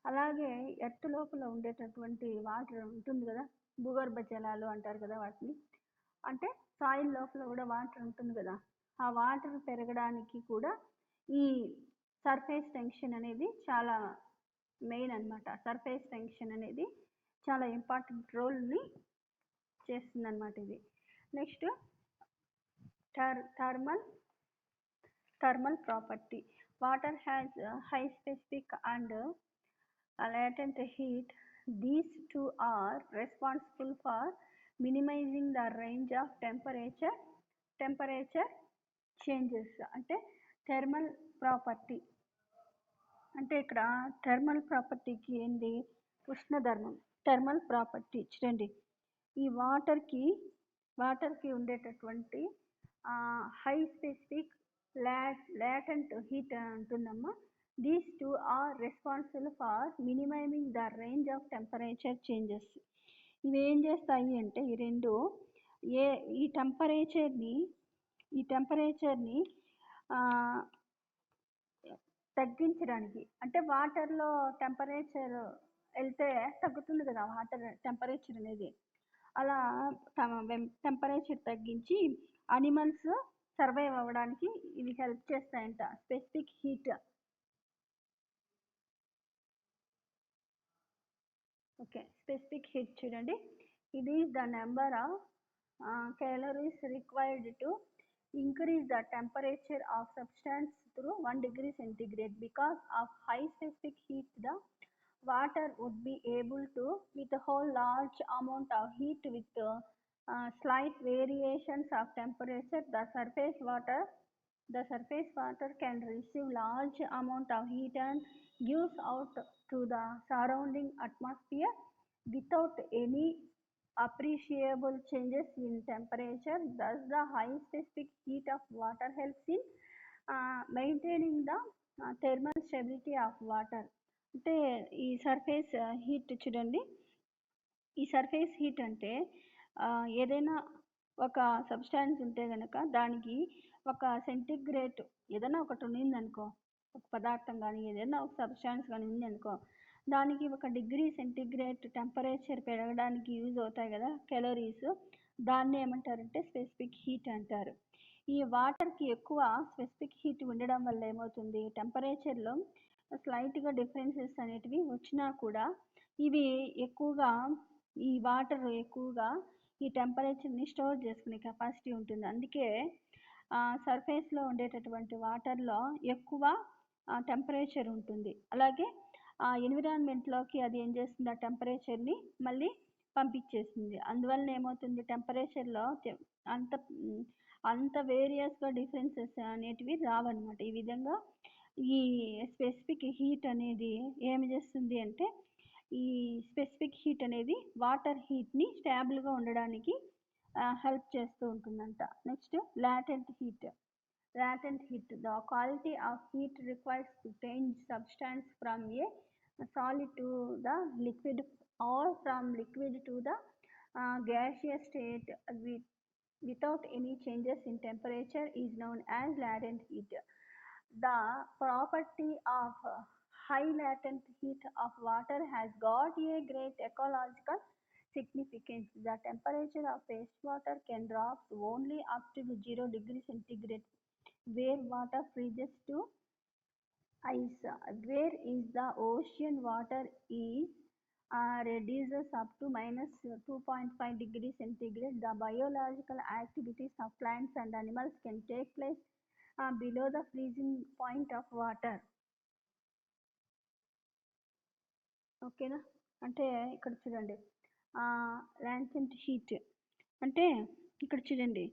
అలాగే ఎర్త్ లోపల ఉండేటటువంటి వాటర్ ఉంటుంది కదా, భూగర్భ జలాలు అంటారు కదా వాటిని, అంటే సాయిల్ లోపల కూడా వాటర్ ఉంటుంది కదా, ఆ వాటర్ పెరగడానికి కూడా ఈ సర్ఫేస్ టెన్షన్ అనేది చాలా మెయిన్ అనమాట. సర్ఫేస్ టెన్షన్ అనేది చాలా ఇంపార్టెంట్ రోల్ని చేస్తుంది అనమాట ఇది. Next thermal property. Water has high specific and latent heat. These two are responsible for minimizing the range of temperature changes. అంటే థర్మల్ ప్రాపర్టీ అంటే ఇక్కడ థర్మల్ ప్రాపర్టీకి ఏంది, ఉష్ణధర్మం. థర్మల్ ప్రాపర్టీ చూడండి, ఈ వాటర్కి ఉండేటటువంటి హై స్పెసిఫిక్ లాటెంట్ హీట్ అంటుందమ్మా. These two are responsible for minimising the range of temperature changes. ఇవి ఏం చేస్తాయి అంటే ఈ రెండు ఈ టెంపరేచర్ని తగ్గించడానికి, అంటే వాటర్లో టెంపరేచర్ వెళ్తే తగ్గుతుంది కదా వాటర్ టెంపరేచర్ అనేది, అలా టెంపరేచర్ తగ్గించి అనిమల్స్ సర్వైవ్ అవ్వడానికి ఇవి హెల్ప్ చేస్తాయంట. Specific heat. Okay, specific heat చూడండి, ఇది is the number of calories required to increase the temperature of substance through 1 degree centigrade. Because of high specific heat, the water would be able to withhold large amount of heat with slight variations of temperature. The surface water can receive large amount of heat and gives out to the surrounding atmosphere without any appreciable changes in temperature. Thus the high specific heat of water helps in maintaining the thermal stability of water. అంటే ఈ surface heat చూడండి, ఈ surface heat అంటే ఏదైనా ఒక substance ఉంటే కనుక దానికి ఒక సెంటిగ్రేడ్ ఏదైనా ఒకటి ఉన్నిందనుకో, ఒక పదార్థం కానీ ఏదైనా ఒక సబ్స్టాన్స్ కానీ ఉందనుకో, దానికి 1 డిగ్రీ సెంటిగ్రేడ్ టెంపరేచర్ పెరగడానికి యూజ్ అవుతాయి కదా కెలోరీస్, దాన్ని ఏమంటారంటే స్పెసిఫిక్ హీట్ అంటారు. ఈ వాటర్కి ఎక్కువ స్పెసిఫిక్ హీట్ ఉండడం వల్ల ఏమవుతుంది, టెంపరేచర్లో స్లైట్గా డిఫరెన్సెస్ అనేటివి వచ్చినా కూడా ఇవి ఎక్కువగా ఈ వాటర్ ఎక్కువగా ఈ టెంపరేచర్ని స్టోర్ చేసుకునే కెపాసిటీ ఉంటుంది. అందుకే సర్ఫేస్లో ఉండేటటువంటి వాటర్లో ఎక్కువ టెంపరేచర్ ఉంటుంది. అలాగే ఎన్విరాన్మెంట్లోకి అది ఏం చేస్తుంది, ఆ టెంపరేచర్ని మళ్ళీ పంపించేస్తుంది. అందువలన ఏమవుతుంది, టెంపరేచర్లో అంత వేరియస్గా డిఫరెన్సెస్ అనేటివి రావన్నమాట. ఈ విధంగా ఈ స్పెసిఫిక్ హీట్ అనేది ఏమి చేస్తుంది అంటే, ఈ స్పెసిఫిక్ హీట్ అనేది వాటర్ హీట్ని స్టేబుల్గా ఉండడానికి హెల్ప్ చేస్తూ ఉంటుందంట. Next latent heat. The quality of heat requires to change substance from a solid to the liquid or from liquid to the gaseous state without any changes in temperature is known as latent heat. The property of high latent heat of water has got a great ecological significance. The temperature of wastewater can drop only up to 0 degree centigrade, where water freezes to ice. Where is the ocean water is reduces up to minus 2.5 degrees centigrade, the biological activities of plants and animals can take place below the freezing point of water. ఓకేనా? అంటే ఇక్కడ చూడండి, లాంటెంట్ heat అంటే ఇక్కడ చూడండి,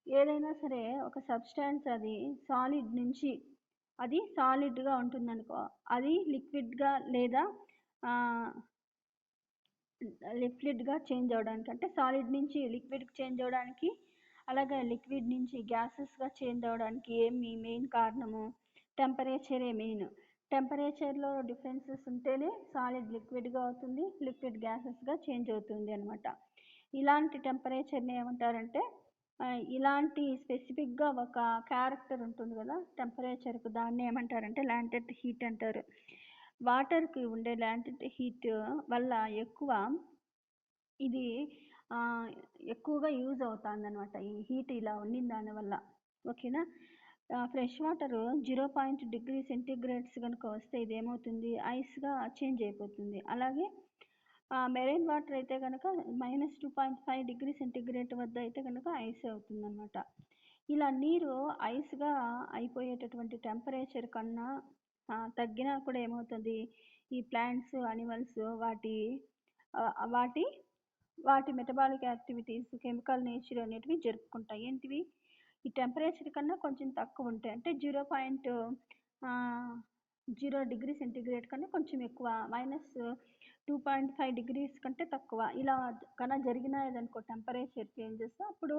ఏదైనా సరే ఒక సబ్స్టాన్స్ అది సాలిడ్ నుంచి అది సాలిడ్గా ఉంటుందనుకో, అది లిక్విడ్గా లేదా లిక్విడ్గా చేంజ్ అవ్వడానికి, అంటే సాలిడ్ నుంచి లిక్విడ్కి చేంజ్ అవ్వడానికి, అలాగే లిక్విడ్ నుంచి గ్యాసెస్గా చేంజ్ అవ్వడానికి ఏమి మెయిన్ కారణము? టెంపరేచరే మెయిన్. టెంపరేచర్లో డిఫరెన్సెస్ ఉంటేనే సాలిడ్ లిక్విడ్గా అవుతుంది, లిక్విడ్ గ్యాసెస్గా చేంజ్ అవుతుంది అనమాట. ఇలాంటి టెంపరేచర్ని ఏమంటారంటే, ఇలాంటి స్పెసిఫిక్గా ఒక క్యారెక్టర్ ఉంటుంది కదా టెంపరేచర్కు, దాన్ని ఏమంటారంటే లాంటెంట్ హీట్ అంటారు. వాటర్కి ఉండే లాంటెంట్ హీట్ వల్ల ఇది ఎక్కువగా యూజ్ అవుతుంది అనమాట, ఈ హీట్ ఇలా ఉండిన దానివల్ల. ఓకేనా? ఫ్రెష్ వాటర్ 0.0 సెంటీగ్రేడ్స్ కనుక వస్తే ఇది ఏమవుతుంది? ఐస్గా చేంజ్ అయిపోతుంది. అలాగే మెరైన్ వాటర్ అయితే కనుక -2.5 సెంటీగ్రేడ్ వద్ద అయితే కనుక ఐస్ అవుతుంది అనమాట. ఇలా నీరు ఐస్గా అయిపోయేటటువంటి టెంపరేచర్ కన్నా తగ్గినా కూడా ఏమవుతుంది? ఈ ప్లాంట్స్, అనిమల్స్ వాటి మెటబాలిక్ యాక్టివిటీస్, కెమికల్ నేచర్ అనేటివి జరుపుకుంటాయి. ఏంటివి? ఈ టెంపరేచర్ కన్నా కొంచెం తక్కువ ఉంటాయి, అంటే 0.0 డిగ్రీ సెంటీగ్రేడ్ కన్నా కొంచెం ఎక్కువ, -2.5 డిగ్రీస్ కంటే తక్కువ, ఇలా కన్నా జరిగినాయనుకో టెంపరేచర్ చేంజెస్, అప్పుడు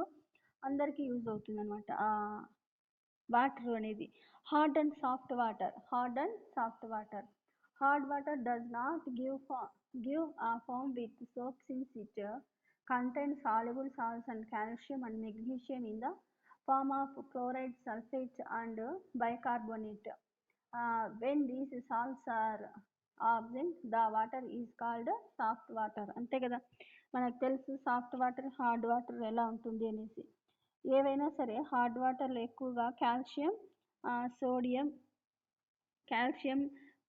అందరికీ యూజ్ అవుతుంది అనమాట వాటర్ అనేది. Hard and soft water. Hard water does not give foam with soap since it contains soluble salts and calcium and magnesium in the form of chloride, sulfate and bicarbonate. When these salts are absent, the water is called soft water. అంతే కదా, మనకు తెలుసు soft water, hard water ఎలా ఉంటుంది అనేసి. ఏవైనా సరే hard వాటర్లో ఎక్కువగా calcium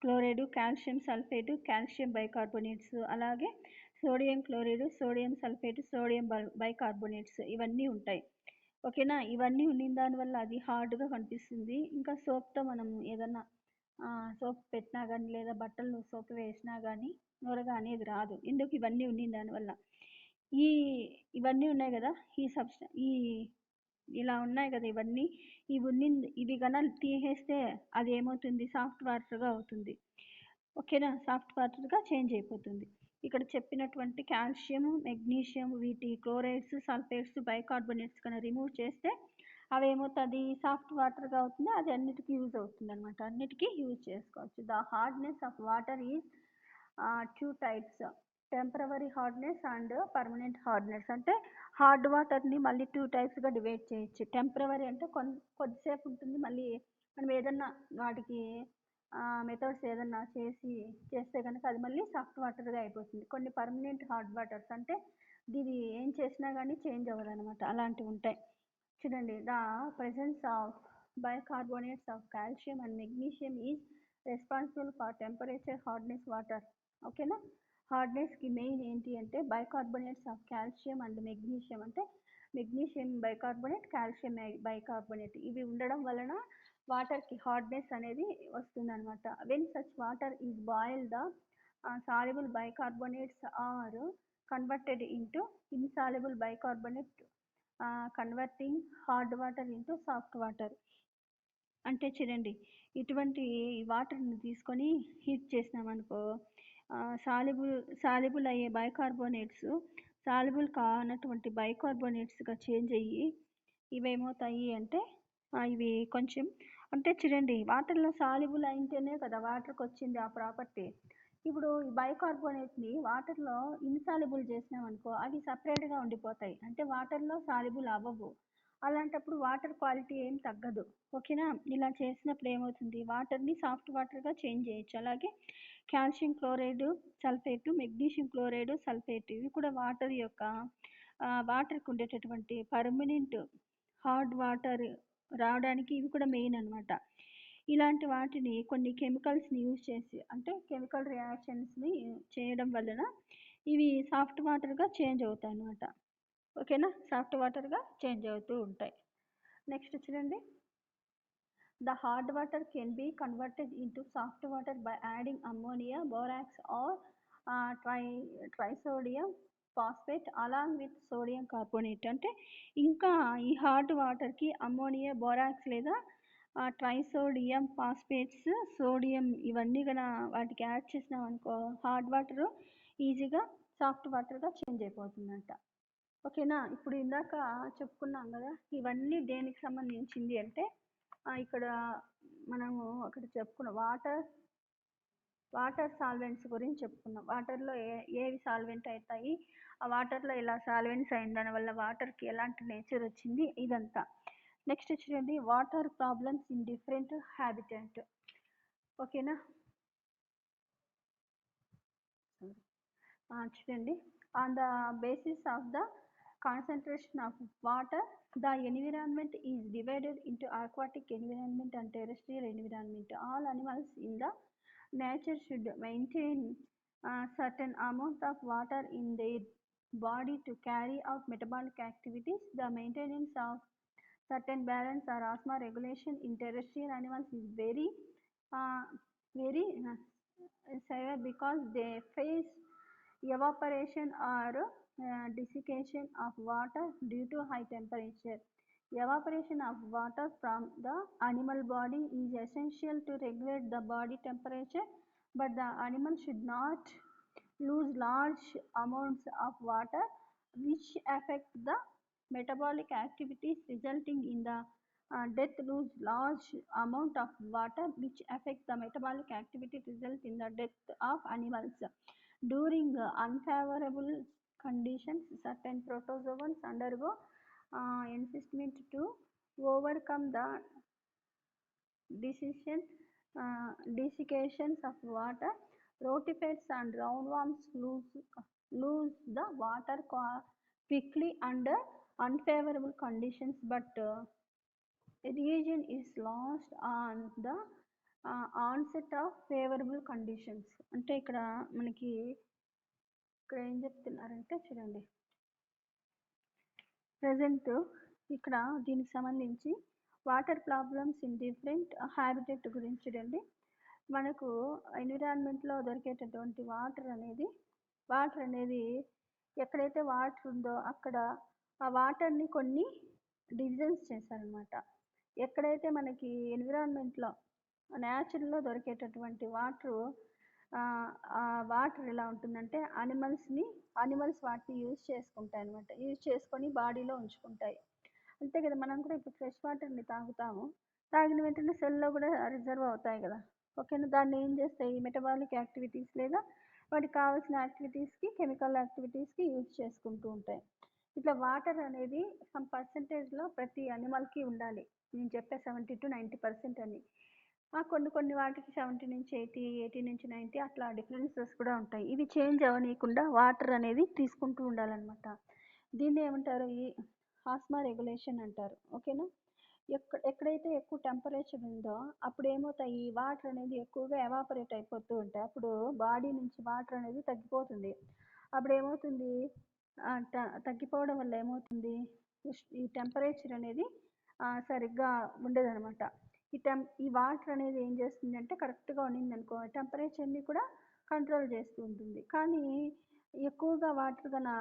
chloride, calcium sulphate, calcium bicarbonates, అలాగే sodium chloride, sodium sulphate, sodium bicarbonates ఇవన్నీ ఉంటాయి. ఓకేనా? ఇవన్నీ ఉండిన దానివల్ల అది హార్డ్గా కనిపిస్తుంది. ఇంకా సోప్తో మనం ఏదన్నా సోప్ పెట్టినా కానీ లేదా బట్టలు సోప్ వేసినా కానీ నొరగా అనేది రాదు. ఎందుకు? ఇవన్నీ ఉండిన దానివల్ల. ఇవన్నీ ఉన్నాయి కదా, ఇలా ఉన్నాయి కదా ఇవన్నీ, ఇవి కన్నా తీసేస్తే అది ఏమవుతుంది? సాఫ్ట్ వాటర్గా అవుతుంది. ఓకేనా? సాఫ్ట్ వాటర్గా చేంజ్ అయిపోతుంది. ఇక్కడ చెప్పినటువంటి కాల్షియం, మెగ్నీషియం, వీటి క్లోరైడ్స్, సల్ఫేట్స్, బైకార్బోనేట్స్ కన్నా రిమూవ్ చేస్తే అవి ఏమవుతుంది? సాఫ్ట్ వాటర్గా అవుతుంది. అది అన్నిటికీ యూజ్ అవుతుంది అనమాట, అన్నిటికీ యూజ్ చేసుకోవచ్చు. The hardness of water is 2 types, temporary hardness and permanent hardness. అంటే హార్డ్ వాటర్ని మళ్ళీ 2 టైప్స్గా డివైడ్ చేయొచ్చు. టెంపరవరీ అంటే కొద్దిసేపు ఉంటుంది, మళ్ళీ మనం ఏదన్నా వాటికి మెథడ్స్ ఏదన్నా చేస్తే కనుక అది మళ్ళీ సాఫ్ట్ వాటర్గా అయిపోతుంది. కొన్ని పర్మనెంట్ హార్డ్ వాటర్స్ అంటే ఇది ఏం చేసినా కానీ చేంజ్ అవ్వదు అనమాట, అలాంటివి ఉంటాయి. చూడండి, the presence of bicarbonates of calcium and magnesium is responsible for temperature hardness water. ఓకేనా? హార్డ్నెస్కి మెయిన్ ఏంటి అంటే bicarbonates of calcium and magnesium, అంటే మెగ్నీషియం బైకార్బోనేట్, కాల్షియం బైకార్బోనేట్ ఇవి ఉండడం వలన వాటర్కి హార్డ్నెస్ అనేది వస్తుంది అనమాట. When such water is boiled, the soluble bicarbonates are converted into insoluble bicarbonate, converting hard water into soft water. అంటే చూడండి, ఇటువంటి వాటర్ని తీసుకొని హీట్ చేసినామనుకో, సాల్యుబుల్ అయ్యే బైకార్బోనేట్స్ సాల్యుబుల్ కానటువంటి బైకార్బోనేట్స్గా చేంజ్ అయ్యి ఇవేమవుతాయి అంటే ఇవి కొంచెం, అంటే చూడండి వాటర్లో సాల్యుబుల్ అయితేనే కదా వాటర్కి వచ్చింది ఆ ప్రాపర్టీ. ఇప్పుడు ఈ బైకార్బోనేట్ని వాటర్లో ఇన్సాల్యుబుల్ చేసినామనుకో అవి సపరేట్గా ఉండిపోతాయి, అంటే వాటర్లో సాల్యుబుల్ అవ్వవు. అలాంటప్పుడు వాటర్ క్వాలిటీ ఏం తగ్గదు. ఓకేనా? ఇలా చేసినప్పుడు ఏమవుతుంది? వాటర్ని సాఫ్ట్ వాటర్గా చేంజ్ చేయొచ్చు. అలాగే calcium chloride, sulphate, magnesium chloride, sulphate ఇవి కూడా వాటర్కి ఉండేటటువంటి పర్మనెంట్ హార్డ్ వాటర్ రావడానికి ఇవి కూడా మెయిన్ అనమాట. ఇలాంటి వాటిని కొన్ని కెమికల్స్ని యూజ్ చేసి అంటే కెమికల్ రియాక్షన్స్ని చేయడం వలన ఇవి సాఫ్ట్ వాటర్గా చేంజ్ అవుతాయి అన్నమాట. ఓకేనా, సాఫ్ట్ వాటర్గా చేంజ్ అవుతూ ఉంటాయి. నెక్స్ట్ చూడండి, the hard water can be converted into soft water by adding ammonia, borax or trisodium phosphate along with sodium carbonate. అంటే ఇంకా ఈ హార్డ్ వాటర్కి అమ్మోనియా, బోరాక్స్ లేదా ట్రైసోడియం ఫాస్ఫేట్స్, సోడియం ఇవన్నీ కన్నా వాటికి యాడ్ చేసినాం అనుకో హార్డ్ వాటర్ ఈజీగా సాఫ్ట్ వాటర్గా చేంజ్ అయిపోతుందంట. ఓకేనా, ఇప్పుడు ఇందాక చెప్పుకున్నాం కదా ఇవన్నీ దేనికి సంబంధించింది అంటే ఇక్కడ మనము అక్కడ చెప్పుకున్న వాటర్ సాల్వెంట్స్ గురించి చెప్పుకున్నాం. వాటర్లో ఏవి సాల్వెంట్ అవుతాయి, ఆ వాటర్లో ఎలా సాల్వెంట్స్ అయిన దానివల్ల వాటర్కి ఎలాంటి నేచర్ వచ్చింది ఇదంతా. నెక్స్ట్ చూడండి, water problems in different habitant. ఓకేనా, చూడండి, on the basis of the concentration of water, the environment is divided into aquatic environment and terrestrial environment. All animals in the nature should maintain a certain amount of water in their body to carry out metabolic activities. The maintenance of certain balance or osmo regulation in terrestrial animals is very severe because they face evaporation or desiccation of water due to high temperature. Evaporation of water from the animal body is essential to regulate the body temperature, but the animal should not lose large amounts of water which affect the metabolic activities resulting in the death. Lose large amount of water which affect the metabolic activity result in the death of animals. During unfavorable conditions, certain protozoans undergo enhancement to overcome the desiccations of water. Rotifers and roundworms lose the water quickly under unfavorable conditions, but region is lost on the onset of favorable conditions. అంటే ఇక్కడ మనకి ఇక్కడ ఏం చెప్తున్నారంటే చూడండి, present ఇక్కడ దీనికి సంబంధించి water problems in different habitat గురించి చూడండి. మనకు ఎన్విరాన్మెంట్లో దొరికేటటువంటి వాటర్ అనేది ఎక్కడైతే వాటర్ ఉందో అక్కడ ఆ వాటర్ని కొన్ని డివిజన్స్ చేశారనమాట. ఎక్కడైతే మనకి ఎన్విరాన్మెంట్లో న్యాచురల్లో దొరికేటటువంటి వాటర్ ఎలా ఉంటుందంటే అనిమల్స్ వాటిని యూజ్ చేసుకుంటాయి అనమాట. యూజ్ చేసుకొని బాడీలో ఉంచుకుంటాయి. అంతే కదా, మనం కూడా ఇప్పుడు ఫ్రెష్ వాటర్ని తాగుతాము, తాగిన వెంటనే సెల్లో కూడా రిజర్వ్ అవుతాయి కదా. ఓకేనా, దాన్ని ఏం చేస్తాయి మెటబాలిక్ యాక్టివిటీస్ లేదా వాటికి కావాల్సిన యాక్టివిటీస్కి కెమికల్ యాక్టివిటీస్కి యూజ్ చేసుకుంటూ ఉంటాయి. ఇట్లా వాటర్ అనేది సమ్ పర్సంటేజ్లో ప్రతి అనిమల్కి ఉండాలి. నేను చెప్పే 70 to 90% అని. కొన్ని వాటికి 70 నుంచి 80, 80 నుంచి 90 అట్లా డిఫరెన్సెస్ కూడా ఉంటాయి. ఇవి చేంజ్ అవ్వనీయకుండా వాటర్ అనేది తీసుకుంటూ ఉండాలన్నమాట. దీన్ని ఏమంటారు, ఈ ఆస్మా రెగ్యులేషన్ అంటారు. ఓకేనా, ఎక్కడైతే ఎక్కువ టెంపరేచర్ ఉందో అప్పుడు ఏమవుతాయి, ఈ వాటర్ అనేది ఎక్కువగా ఎవాపరేట్ అయిపోతూ ఉంటాయి. అప్పుడు బాడీ నుంచి వాటర్ అనేది తగ్గిపోతుంది. అప్పుడు ఏమవుతుంది, తగ్గిపోవడం వల్ల ఏమవుతుంది, ఈ టెంపరేచర్ అనేది సరిగ్గా ఉండదనమాట. ఈ వాటర్ అనేది ఏం చేస్తుంది అంటే కరెక్ట్గా ఉండింది అనుకో టెంపరేచర్ని కూడా కంట్రోల్ చేస్తూ ఉంటుంది. కానీ ఎక్కువగా వాటర్ కన్నా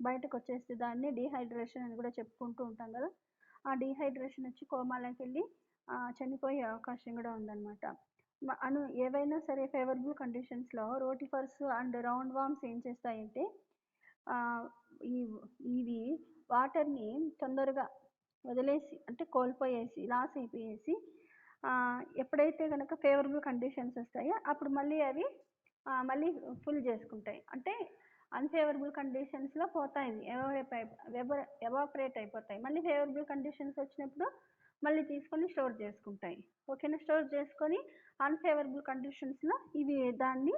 బయటకు వచ్చేస్తే దాన్ని డీహైడ్రేషన్ అని కూడా చెప్పుకుంటూ ఉంటాం కదా. ఆ డీహైడ్రేషన్ వచ్చి కోమాలోకి వెళ్ళి చనిపోయే అవకాశం కూడా ఉందన్నమాట. ఏవైనా సరే ఫేవరబుల్ కండిషన్స్లో రోటిఫర్స్ అండ్ రౌండ్ వామ్స్ ఏం చేస్తాయంటే ఇవి వాటర్ని తొందరగా వదిలేసి అంటే కోల్పోయేసి లాస్ అయిపోయేసి ఎప్పుడైతే కనుక ఫేవరబుల్ కండిషన్స్ వస్తాయో అప్పుడు మళ్ళీ అవి మళ్ళీ ఫుల్ చేసుకుంటాయి. అంటే అన్ఫేవరబుల్ కండిషన్స్లో పోతాయి, ఎవాపరేట్ అయిపోతాయి. మళ్ళీ ఫేవరబుల్ కండిషన్స్ వచ్చినప్పుడు మళ్ళీ తీసుకొని స్టోర్ చేసుకుంటాయి. ఓకేనా, స్టోర్ చేసుకొని అన్ఫేవరబుల్ కండిషన్స్లో ఇవి దాన్ని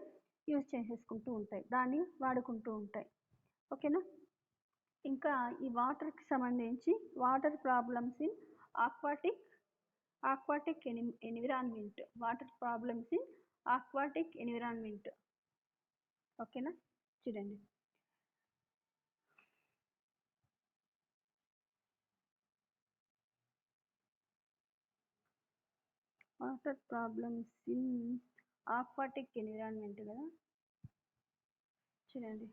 యూజ్ చేసేసుకుంటూ ఉంటాయి, దాన్ని వాడుకుంటూ ఉంటాయి. ఓకేనా, ఇంకా ఈ వాటర్కి సంబంధించి water problems in aquatic aquatic environment, water problems in aquatic environment. ఓకేనా, చూడండి. Water problems in aquatic environment కదా, చూడండి.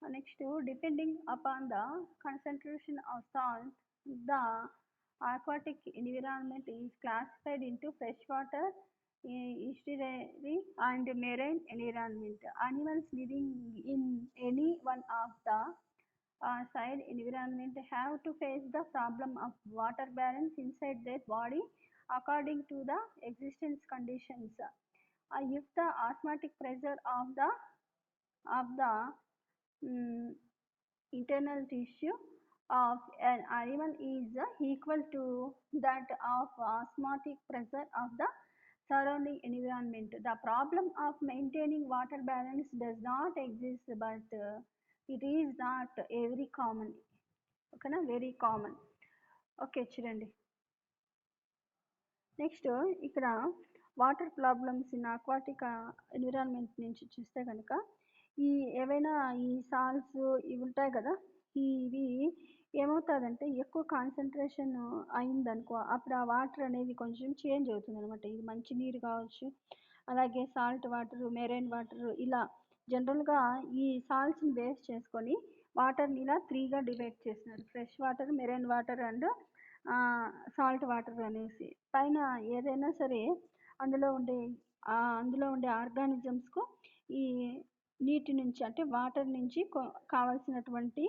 Next, depending upon the concentration of salt, the aquatic environment is classified into freshwater, estuary and marine environment. Animals living in any one of the side environment have to face the problem of water balance inside their body according to the existence conditions. If the osmotic pressure of the internal tissue of an animal is equal to that of osmotic pressure of the surrounding environment, the problem of maintaining water balance does not exist, but it is not very common. ఓకేనా, very common. Okay, చూడండి. Next, ఇక్కడ water problems in aquatic environment నుంచి చూస్తే కనుక ఈ ఏవైనా ఈ salts ఇవి ఉంటాయి కదా, ఇవి ఏమవుతుందంటే ఎక్కువ కాన్సన్ట్రేషన్ అయిందనుకో అప్పుడు ఆ వాటర్ అనేది కొంచెం చేంజ్ అవుతుంది అనమాట. ఇది మంచి నీరు కావచ్చు, అలాగే సాల్ట్ వాటర్, మెరైన్ వాటర్, ఇలా జనరల్గా ఈ సాల్ట్స్ని బేస్ చేసుకొని వాటర్ని ఇలా 3గా డివైడ్ చేసినారు: fresh water, marine water and salt water అనేసి. పైన ఏదైనా సరే అందులో ఉండే ఆర్గానిజమ్స్కు ఈ నీటి నుంచి అంటే వాటర్ నుంచి కావాల్సినటువంటి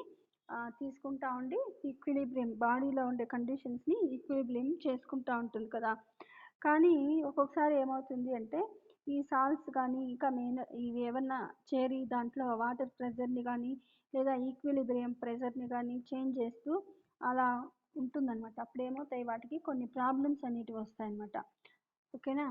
తీసుకుంటా ఉండి ఈక్విలిబ్రియం, బాడీలో ఉండే కండిషన్స్ని ఈక్విలిబ్రియం చేసుకుంటూ ఉంటుంది కదా. కానీ ఒక్కొక్కసారి ఏమవుతుంది అంటే ఈ సాల్ట్స్ కానీ ఇంకా ఇవి ఏమన్నా చేరి దాంట్లో వాటర్ ప్రెజర్ని కానీ లేదా ఈక్విలిబ్రియం ప్రెజర్ని కానీ చేంజ్ చేస్తూ అలా ఉంటుందన్నమాట. అప్పుడు ఏమవుతాయి, వాటికి కొన్ని ప్రాబ్లమ్స్ అనేటివి వస్తాయన్నమాట. ఓకేనా.